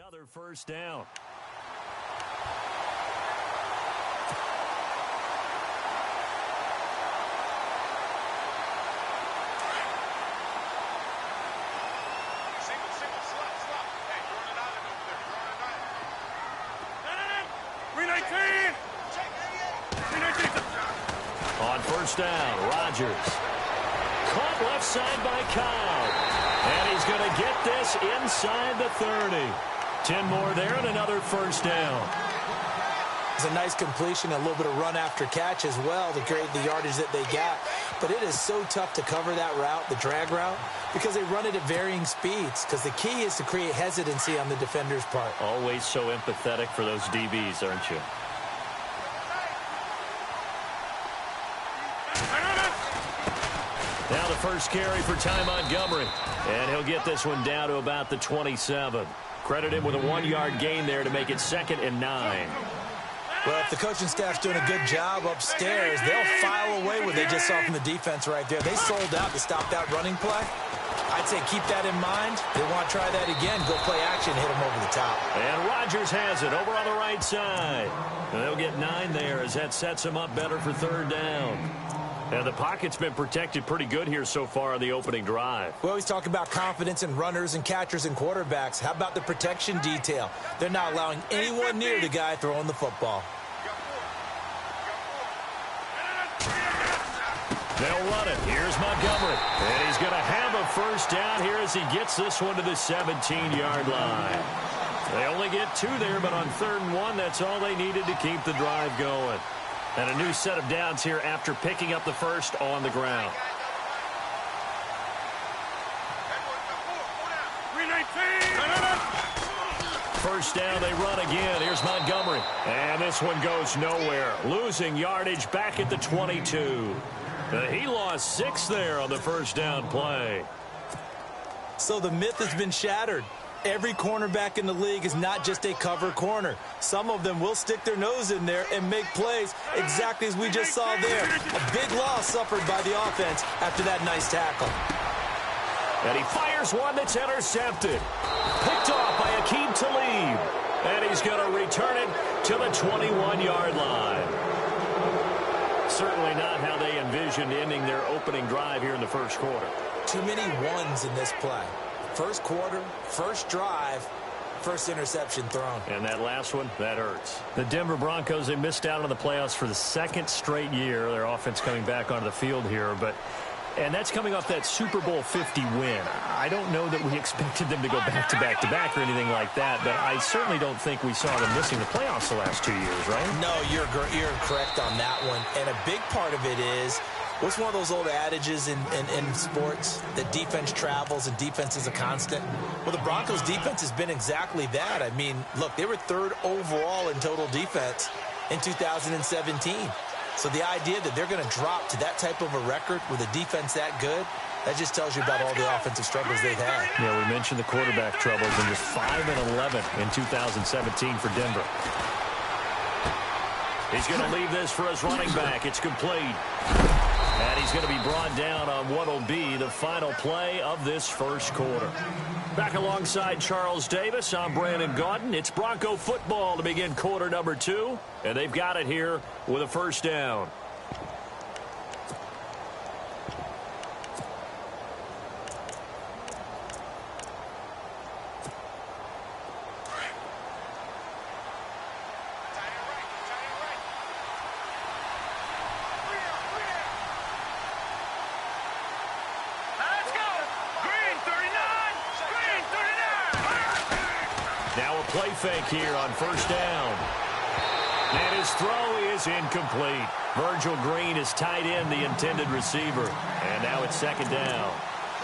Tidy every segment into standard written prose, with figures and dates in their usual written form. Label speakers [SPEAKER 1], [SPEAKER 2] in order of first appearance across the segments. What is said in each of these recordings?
[SPEAKER 1] another first down. On first down, Rodgers. Caught left side by Kyle. And he's going to get this inside the 30. 10 more there and another first down.
[SPEAKER 2] It's a nice completion, a little bit of run after catch as well to create the yardage that they got. But it is so tough to cover that route, the drag route, because they run it at varying speeds. Because the key is to create hesitancy on the defender's part.
[SPEAKER 1] Always so empathetic for those DBs, aren't you? Now the first carry for Ty Montgomery. And he'll get this one down to about the 27. Credit him with a 1-yard gain there to make it 2nd and 9.
[SPEAKER 2] Well, if the coaching staff's doing a good job upstairs, they'll file away what they just saw from the defense right there. They sold out to stop that running play. I'd say keep that in mind. They want to try that again. Go play action, hit them over the top.
[SPEAKER 1] And Rodgers has it over on the right side. And they'll get 9 there as that sets them up better for 3rd down. And the pocket's been protected pretty good here so far on the opening drive.
[SPEAKER 2] We always talk about confidence in runners and catchers and quarterbacks. How about the protection detail? They're not allowing anyone near the guy throwing the football.
[SPEAKER 1] They'll run it. Here's Montgomery. And he's going to have a first down here as he gets this one to the 17-yard line. They only get 2 there, but on 3rd and 1, that's all they needed to keep the drive going. And a new set of downs here after picking up the first on the ground. First down, they run again. Here's Montgomery. And this one goes nowhere. Losing yardage back at the 22. He lost 6 there on the first down play.
[SPEAKER 2] So the myth has been shattered. Every cornerback in the league is not just a cover corner. Some of them will stick their nose in there and make plays exactly as we just saw there. A big loss suffered by the offense after that nice tackle.
[SPEAKER 1] And he fires one that's intercepted. Picked off by Akeem Talib. And he's going to return it to the 21-yard line. Certainly not how they envisioned ending their opening drive here in the first quarter.
[SPEAKER 2] Too many ones in this play. First quarter, first drive, first interception thrown.
[SPEAKER 1] And that last one, that hurts. The Denver Broncos, they missed out on the playoffs for the 2nd straight year. Their offense coming back onto the field here, and that's coming off that Super Bowl 50 win. I don't know that we expected them to go back-to-back-to-back or anything like that, but I certainly don't think we saw them missing the playoffs the last 2 years, right?
[SPEAKER 2] No, you're correct on that one. And a big part of it is, what's one of those old adages in sports, that defense travels and defense is a constant? Well, the Broncos' defense has been exactly that. I mean, look, they were 3rd overall in total defense in 2017. So the idea that they're going to drop to that type of a record with a defense that good, that just tells you about all the offensive struggles they've had.
[SPEAKER 1] Yeah, we mentioned the quarterback troubles, and just 5-11 in 2017 for Denver. He's going to leave this for his running back. It's complete. And he's going to be brought down on what will be the final play of this first quarter. Back alongside Charles Davis, I'm Brandon Gaudin. It's Bronco football to begin quarter number 2. And they've got it here with a first down. Play fake here on first down. And his throw is incomplete. Virgil Green is tied in, the intended receiver. And now it's 2nd down.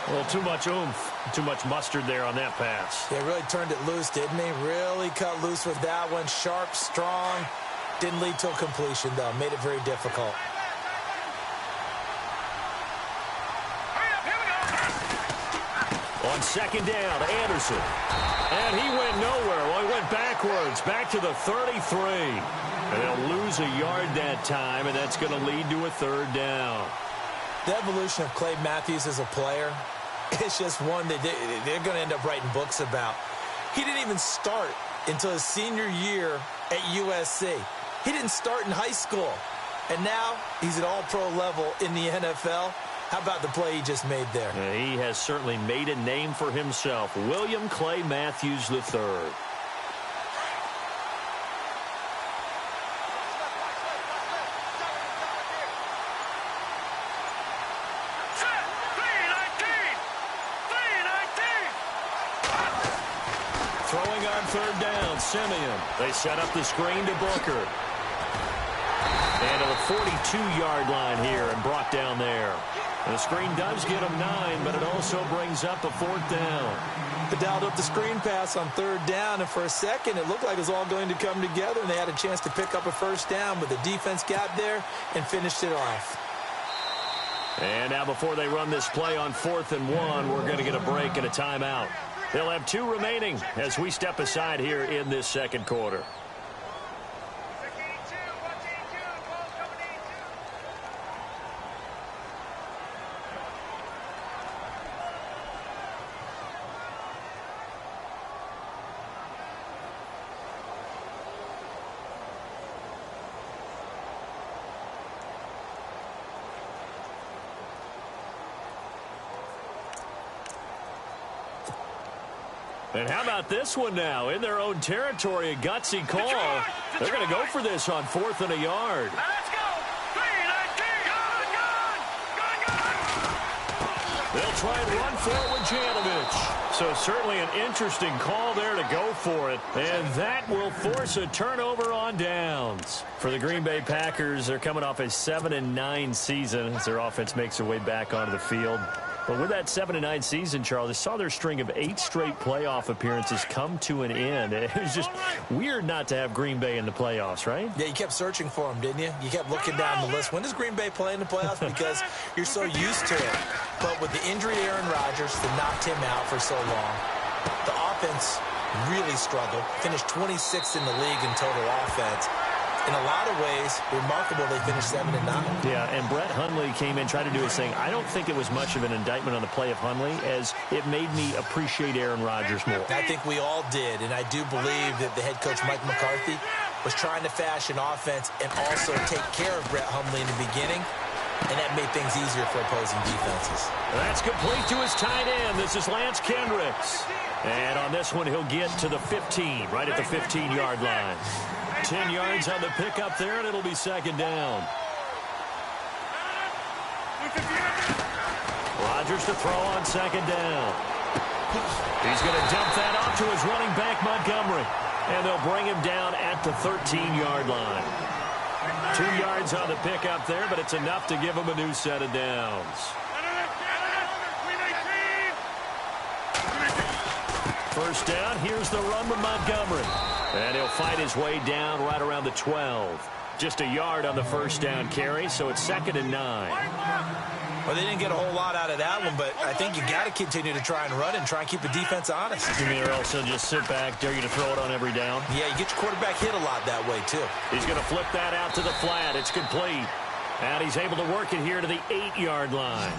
[SPEAKER 1] A little too much oomph, too much mustard there on that pass.
[SPEAKER 2] They really turned it loose, didn't he? Really cut loose with that one. Sharp, strong. Didn't lead to a completion, though. Made it very difficult.
[SPEAKER 1] On 2nd down, Anderson. And he went nowhere. Well, he went backwards, back to the 33. And they'll lose a yard that time, and that's going to lead to a 3rd down.
[SPEAKER 2] The evolution of Clay Matthews as a player, it's just one that they're going to end up writing books about. He didn't even start until his senior year at USC. He didn't start in high school. And now he's at all-pro level in the NFL. How about the play he just made there?
[SPEAKER 1] He has certainly made a name for himself. William Clay Matthews III. Throwing on third down, Simeon. They set up the screen to Booker. And to the 42-yard line here and brought down there. And the screen does get him 9, but it also brings up a 4th down.
[SPEAKER 2] They dialed up the screen pass on third down, and for a second it looked like it was all going to come together, and they had a chance to pick up a first down, but the defense got there and finished it off.
[SPEAKER 1] And now before they run this play on 4th and 1, we're going to get a break and a timeout. They'll have 2 remaining as we step aside here in this second quarter. And how about this one now? In their own territory, a gutsy call. They're going to go for this on 4th and a yard.
[SPEAKER 3] Let's go. 3-19. Gun.
[SPEAKER 1] They'll try and run for it with Janovich. So certainly an interesting call there to go for it. And that will force a turnover on downs. For the Green Bay Packers, they're coming off a 7-9 season as their offense makes their way back onto the field. But with that 7-9 season, Charles, they saw their string of 8 straight playoff appearances come to an end. It was just weird not to have Green Bay in the playoffs, right?
[SPEAKER 2] Yeah, you kept searching for them, didn't you? You kept looking down the list. When does Green Bay play in the playoffs? Because you're so used to it. But with the injury to Aaron Rodgers that knocked him out for so long, the offense really struggled. Finished 26th in the league in total offense. In a lot of ways, remarkable they finished 7-9.
[SPEAKER 1] Yeah, and Brett Hundley came in, tried to do his thing. I don't think it was much of an indictment on the play of Hundley, as it made me appreciate Aaron Rodgers more.
[SPEAKER 2] I think we all did, and I do believe that the head coach, Mike McCarthy, was trying to fashion offense and also take care of Brett Hundley in the beginning, and that made things easier for opposing defenses.
[SPEAKER 1] That's complete to his tight end. This is Lance Kendricks. And on this one, he'll get to the 15, right at the 15-yard line. 10 yards on the pickup there, and it'll be second down. Rodgers to throw on second down. He's going to dump that off to his running back, Montgomery. And they'll bring him down at the 13-yard line. 2 yards on the pickup there, but it's enough to give him a new set of downs. First down, here's the run with Montgomery. And he'll fight his way down right around the 12. Just a yard on the first down carry, so it's 2nd and 9.
[SPEAKER 2] Well, they didn't get a whole lot out of that one, but I think you got to continue to try and run and try and keep the defense honest.
[SPEAKER 1] You mean, or else he'll just sit back, dare you to throw it on every down?
[SPEAKER 2] Yeah, you get your quarterback hit a lot that way, too.
[SPEAKER 1] He's going to flip that out to the flat. It's complete. And he's able to work it here to the 8-yard line.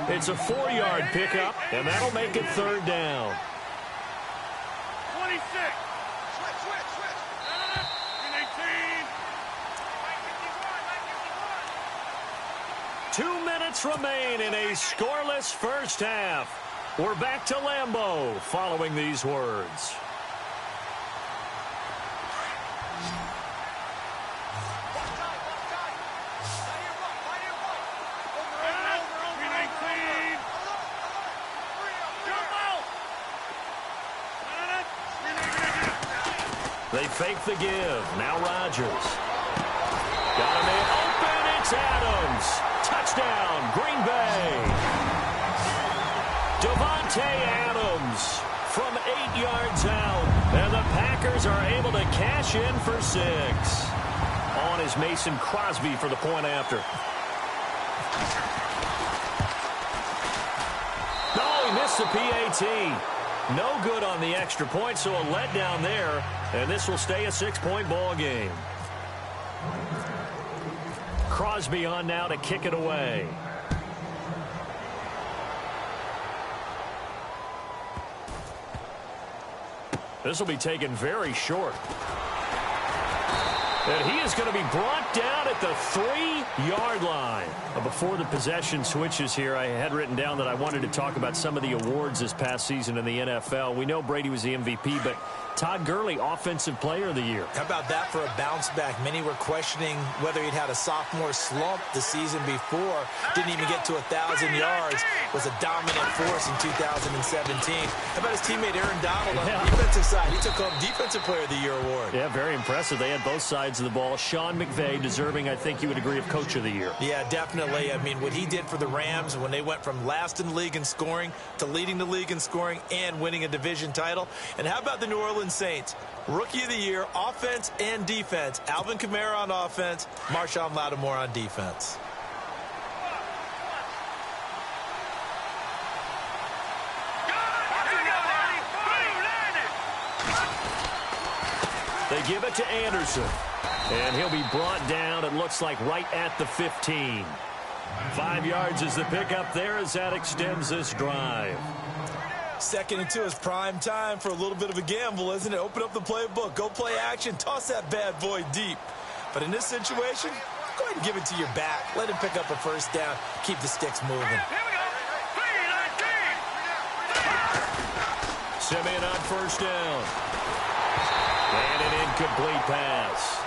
[SPEAKER 1] It's a 4-yard pickup, and that'll make it 3rd down.
[SPEAKER 3] 26. Switch.
[SPEAKER 1] 2 minutes remain in a scoreless first half. We're back to Lambeau following these words. They fake the give. Now Rodgers. Got him in. Open. It's Adams. Touchdown, Green Bay. Davante Adams from 8 yards out. And the Packers are able to cash in for 6. On is Mason Crosby for the point after. No, he missed the PAT. No good on the extra point, so a letdown there. And this will stay a 6-point ball game. Crosby on now to kick it away. This will be taken very short. And he is going to be brought down at the 3-yard line. Before the possession switches here, I had written down that I wanted to talk about some of the awards this past season in the NFL. We know Brady was the MVP, but Todd Gurley, Offensive Player of the Year.
[SPEAKER 2] How about that for a bounce back? Many were questioning whether he'd had a sophomore slump the season before. Didn't even get to 1,000 yards. Was a dominant force in 2017. How about his teammate Aaron Donald on the defensive side? He took home Defensive Player of the Year award.
[SPEAKER 1] Yeah, very impressive. They had both sides of the ball. Sean McVay deserving, I think you would agree, of Coach of the Year.
[SPEAKER 2] Yeah, definitely. I mean, what he did for the Rams when they went from last in the league in scoring to leading the league in scoring and winning a division title. And how about the New Orleans Saints? Rookie of the Year, offense and defense. Alvin Kamara on offense, Marshawn Lattimore on defense.
[SPEAKER 1] They give it to Anderson. And he'll be brought down, it looks like, right at the 15. 5 yards is the pickup there as that extends this drive.
[SPEAKER 2] 2nd and 2 is prime time for a little bit of a gamble, isn't it? Open up the playbook, go play action, toss that bad boy deep. But in this situation, go ahead and give it to your back. Let him pick up a first down, keep the sticks moving.
[SPEAKER 3] Here we go. 3-19.
[SPEAKER 1] Simeon on first down. And an incomplete pass.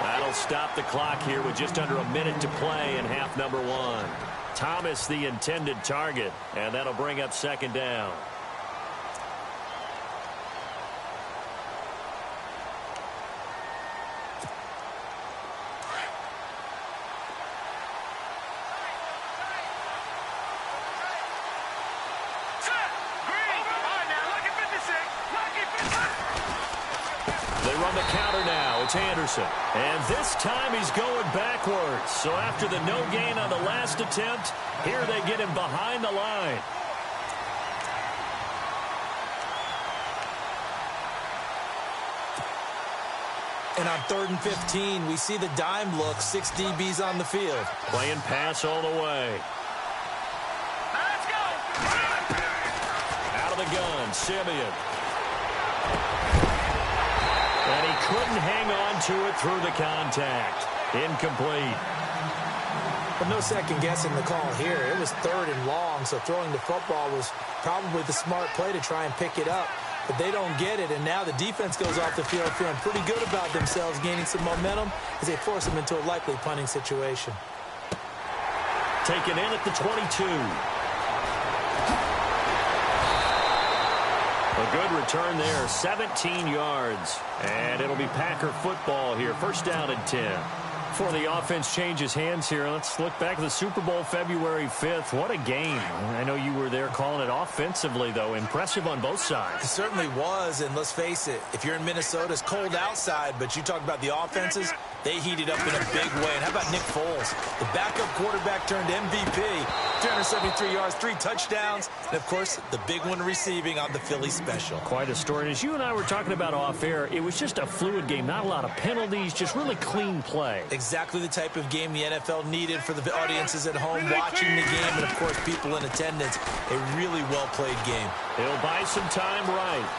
[SPEAKER 1] That'll stop the clock here with just under a minute to play in half number 1. Thomas the intended target, and that'll bring up 2nd down. They run the counter now. It's Anderson. And this time he's going backwards. So after the no gain on the last attempt, here they get him behind the line.
[SPEAKER 2] And on 3rd and 15, we see the dime look, 6 DBs on the field.
[SPEAKER 1] Playing pass all the way.
[SPEAKER 3] Let's go.
[SPEAKER 1] Out of the gun, Simeon. And he couldn't hang on to it through the contact. Incomplete.
[SPEAKER 2] But no second guessing the call here. It was 3rd and long, so throwing the football was probably the smart play to try and pick it up. But they don't get it, and now the defense goes off the field feeling pretty good about themselves, gaining some momentum as they force them into a likely punting situation.
[SPEAKER 1] Taken in at the 22. A good return there, 17 yards. And it'll be Packer football here. First down and 10. Before the offense changes hands here, let's look back at the Super Bowl February 5th. What a game. I know you were there calling it offensively, though. Impressive on both sides.
[SPEAKER 2] It certainly was, and let's face it, if you're in Minnesota, it's cold outside, but you talk about the offenses, they heated up in a big way. And how about Nick Foles? The backup quarterback turned MVP. 373 yards, 3 touchdowns, and, of course, the big one receiving on the Philly special.
[SPEAKER 1] Quite a story. And as you and I were talking about off air, it was just a fluid game. Not a lot of penalties, just really clean play.
[SPEAKER 2] Exactly the type of game the NFL needed for the audiences at home watching the game and, of course, people in attendance. A really well-played game.
[SPEAKER 1] He'll buy some time right.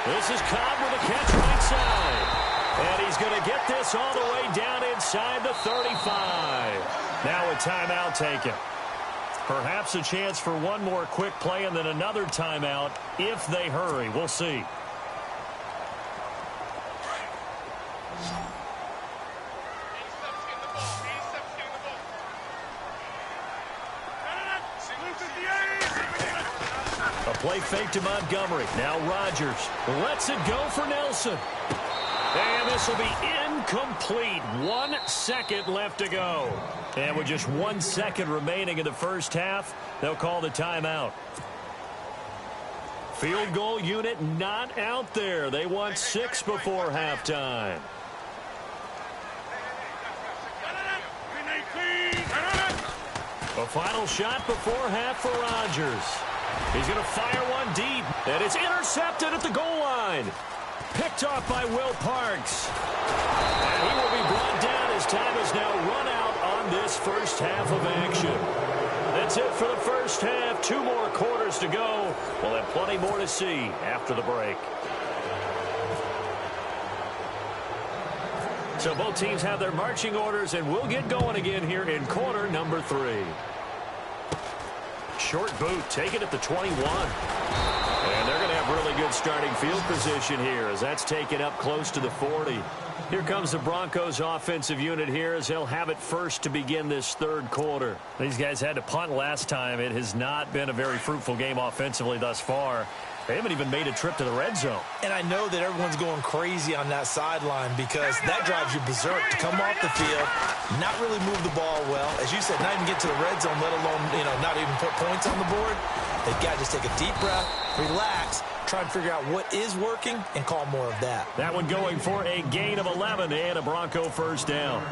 [SPEAKER 1] This is Cobb with a catch right side. And he's going to get this all the way down inside the 35. Now a timeout taken. Perhaps a chance for one more quick play and then another timeout if they hurry. We'll see. A play fake to Montgomery. Now Rodgers lets it go for Nelson. And this will be incomplete. 1 second left to go. And with just 1 second remaining in the first half, they'll call the timeout. Field goal unit not out there. They want 6 before halftime. A final shot before half for Rodgers. He's going to fire one deep. And it's intercepted at the goal line. Picked off by Will Parks. And he will be brought down as time is now run out on this first half of action. That's it for the first half. 2 more quarters to go. We'll have plenty more to see after the break. So both teams have their marching orders, and we'll get going again here in quarter number 3. Short boot, take it at the 21. And they're going to have really good starting field position here as that's taken up close to the 40. Here comes the Broncos offensive unit here as they'll have it first to begin this third quarter. These guys had to punt last time. It has not been a very fruitful game offensively thus far. They haven't even made a trip to the red zone.
[SPEAKER 2] And I know that everyone's going crazy on that sideline because that drives you berserk to come off the field, not really move the ball well. As you said, not even get to the red zone, let alone, not even put points on the board. They've got to just take a deep breath, relax, try and figure out what is working and call more of that.
[SPEAKER 1] That one going for a gain of 11 and a Bronco first down.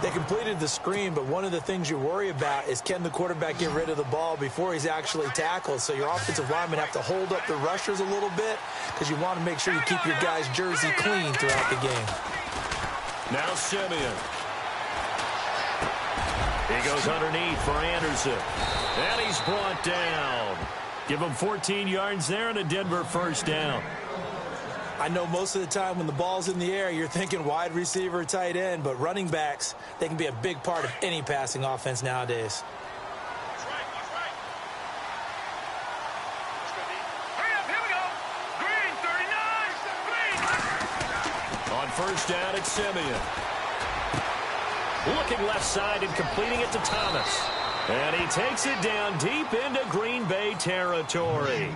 [SPEAKER 2] They completed the screen, but one of the things you worry about is can the quarterback get rid of the ball before he's actually tackled? So your offensive linemen have to hold up the rushers a little bit because you want to make sure you keep your guy's jersey clean throughout the game.
[SPEAKER 1] Now Simeon. He goes underneath for Anderson. And he's brought down. Give him 14 yards there and a Denver first down.
[SPEAKER 2] I know most of the time when the ball's in the air, you're thinking wide receiver, tight end, but running backs, they can be a big part of any passing offense nowadays.
[SPEAKER 3] That's right. Hurry up, here we go. Green, 39, green.
[SPEAKER 1] On first down, it's Simeon. Looking left side and completing it to Thomas. And he takes it down deep into Green Bay territory.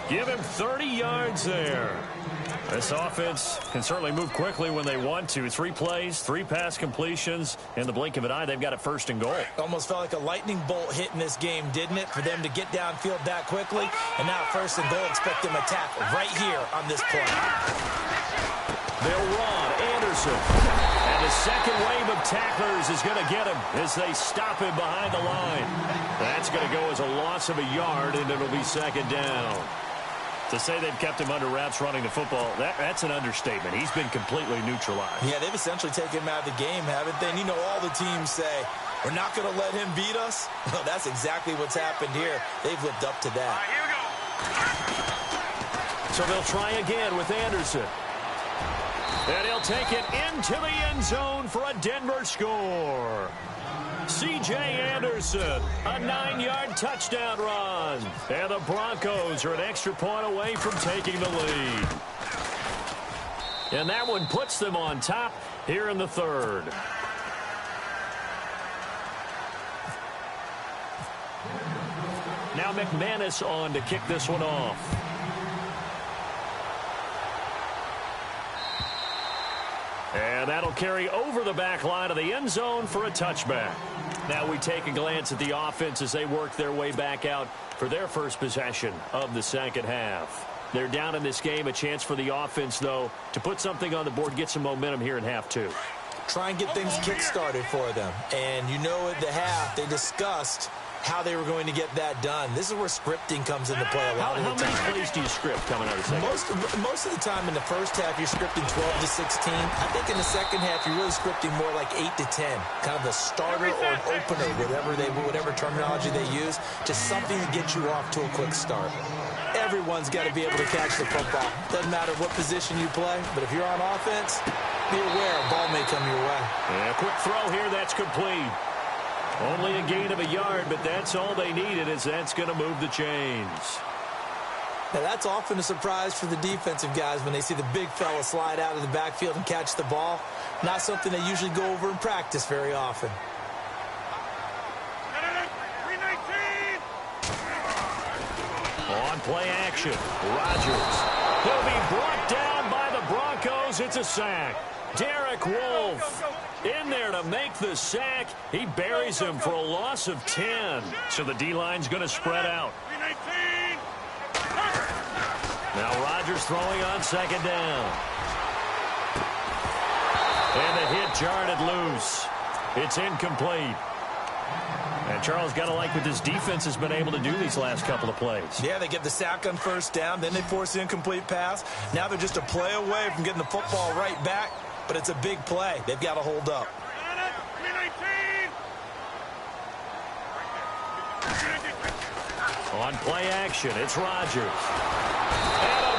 [SPEAKER 1] Give him 30 yards there. This offense can certainly move quickly when they want to. 3 plays, 3 pass completions. In the blink of an eye, they've got it first and goal.
[SPEAKER 2] Almost felt like a lightning bolt hit in this game, didn't it? For them to get downfield that quickly. And now first and goal, expect them to tackle right here on this play.
[SPEAKER 1] They'll run. Anderson. And the second wave of tacklers is going to get him as they stop him behind the line. That's going to go as a loss of a yard, and it'll be second down. To say they've kept him under wraps running the football, that's an understatement. He's been completely neutralized.
[SPEAKER 2] Yeah, they've essentially taken him out of the game, haven't they? And you know all the teams say, we're not going to let him beat us. Well, that's exactly what's happened here. They've lived up to that.
[SPEAKER 3] All right, here we go.
[SPEAKER 1] So they'll try again with Anderson. And he'll take it into the end zone for a Denver score. C.J. Anderson, a 9-yard touchdown run. And the Broncos are an extra point away from taking the lead. And that one puts them on top here in the third. Now McManus on to kick this one off. And that'll carry over the back line of the end zone for a touchback. Now we take a glance at the offense as they work their way back out for their first possession of the second half. They're down in this game. A chance for the offense, though, to put something on the board, get some momentum here in half 2.
[SPEAKER 2] Try and get things kick-started for them. And you know at the half, they discussed how they were going to get that done. This is where scripting comes into play a lot of the time.
[SPEAKER 1] How many plays do you script coming out of the second?
[SPEAKER 2] Most of the time in the first half, you're scripting 12 to 16. I think in the second half, you're really scripting more like 8 to 10. Kind of a starter or an opener, whatever terminology they use. Just something to get you off to a quick start. Everyone's got to be able to catch the football. Doesn't matter what position you play, but if you're on offense, be aware a ball may come your way.
[SPEAKER 1] Yeah, quick throw here, that's complete. Only a gain of a yard, but that's all they needed, as that's going to move the chains.
[SPEAKER 2] Now, that's often a surprise for the defensive guys when they see the big fella slide out of the backfield and catch the ball. Not something they usually go over in practice very often.
[SPEAKER 1] On play action, Rodgers. He'll be brought down by the Broncos. It's a sack. Derek Wolfe in there to make the sack. He buries him for a loss of 10. So the D-line's going to spread out. Now Rodgers throwing on second down. And the hit jarred it loose. It's incomplete. And Charles, got to like what this defense has been able to do these last couple of plays.
[SPEAKER 2] Yeah, they get the sack on first down, then they force the incomplete pass. Now they're just a play away from getting the football right back, but it's a big play. They've got to hold up.
[SPEAKER 1] On play action, it's Rodgers. And